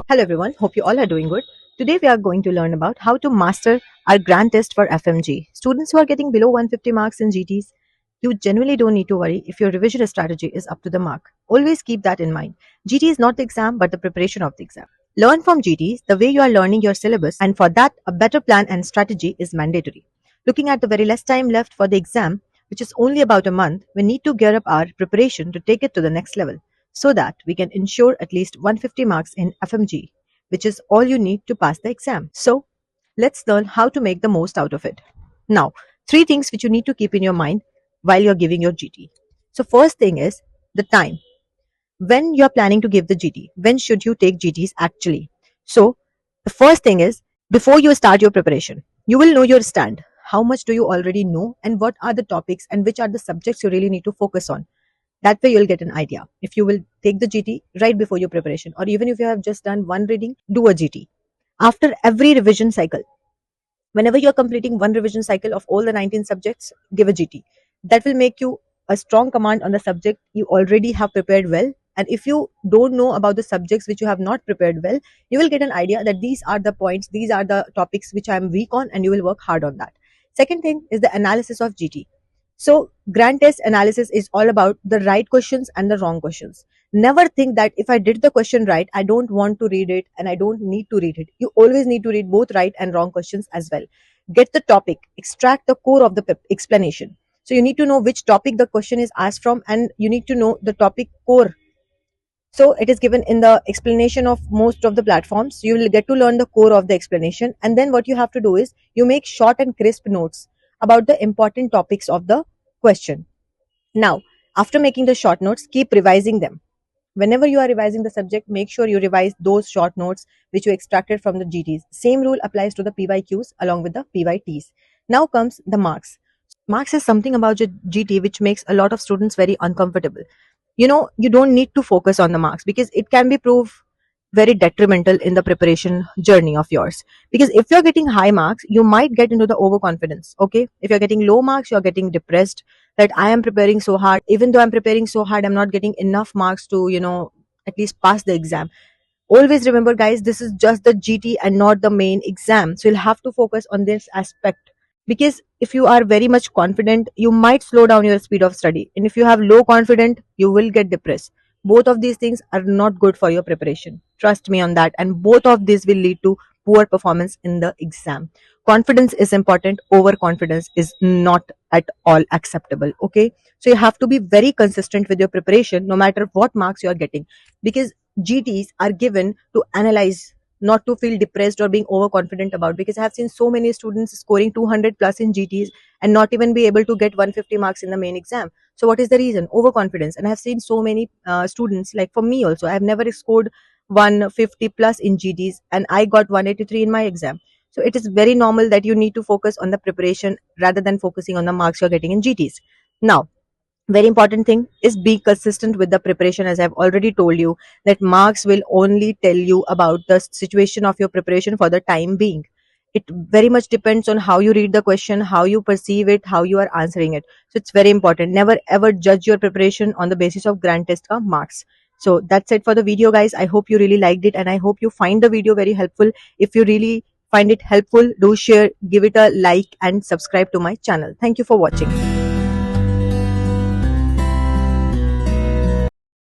Hello everyone, hope you all are doing good. Today we are going to learn about how to master our grand test for FMG. Students who are getting below 150 marks in GTs, you genuinely don't need to worry if your revision strategy is up to the mark. Always keep that in mind. GT is not the exam but the preparation of the exam. Learn from GTs the way you are learning your syllabus, and for that a better plan and strategy is mandatory. Looking at the very less time left for the exam, which is only about a month, we need to gear up our preparation to take it to the next level so that we can ensure at least 150 marks in FMG, which is all you need to pass the exam. So, let's learn how to make the most out of it. Now, three things which you need to keep in your mind while you're giving your GT. So, first thing is the time. When you're planning to give the GT, when should you take GTs actually? So, the first thing is before you start your preparation, you will know your stand. How much do you already know, and what are the topics and which are the subjects you really need to focus on? That way you'll get an idea if you will take the GT right before your preparation, or even if you have just done one reading, do a GT after every revision cycle. Whenever you're completing one revision cycle of all the 19 subjects, give a GT. That will make you a strong command on the subject you already have prepared well. And if you don't know about the subjects which you have not prepared well, you will get an idea that these are the points, these are the topics which I am weak on, and you will work hard on that. Second thing is the analysis of GT. So, grand test analysis is all about the right questions and the wrong questions. Never think that if I did the question right, I don't want to read it and I don't need to read it. You always need to read both right and wrong questions as well. Get the topic, extract the core of the explanation. So, you need to know which topic the question is asked from, and you need to know the topic core. So, it is given in the explanation of most of the platforms. You will get to learn the core of the explanation, and then what you have to do is you make short and crisp notes about the important topics of the question. Now, after making the short notes, keep revising them. Whenever you are revising the subject, make sure you revise those short notes which you extracted from the GTs. Same rule applies to the PYQs along with the PYTs. Now comes the marks. Marks is something about GT which makes a lot of students very uncomfortable. You don't need to focus on the marks because it can be proved very detrimental in the preparation journey of yours. Because if you're getting high marks, you might get into the overconfidence. Okay, if you're getting low marks, you're getting depressed that I am preparing so hard. Even though I'm preparing so hard, I'm not getting enough marks to at least pass the exam. Always remember, guys, this is just the GT and not the main exam, so you'll have to focus on this aspect. Because if you are very much confident, you might slow down your speed of study, and if you have low confidence, you will get depressed. Both of these things are not good for your preparation, trust me on that, and both of these will lead to poor performance in the exam. Confidence is important, overconfidence is not at all acceptable. Okay, so you have to be very consistent with your preparation no matter what marks you are getting, because GTs are given to analyze, not to feel depressed or being overconfident about. Because I have seen so many students scoring 200 plus in GTs and not even be able to get 150 marks in the main exam. So what is the reason? Overconfidence. And I have seen so many students, like for me also, I have never scored 150 plus in GTs and I got 183 in my exam. So it is very normal that you need to focus on the preparation rather than focusing on the marks you're getting in GTs. Now, very important thing is be consistent with the preparation. As I've already told you, that marks will only tell you about the situation of your preparation for the time being. It very much depends on how you read the question, how you perceive it, how you are answering it. So it's very important. Never ever judge your preparation on the basis of grand test ka marks. So that's it for the video, guys. I hope you really liked it and I hope you find the video very helpful. If you really find it helpful, do share, give it a like and subscribe to my channel. Thank you for watching.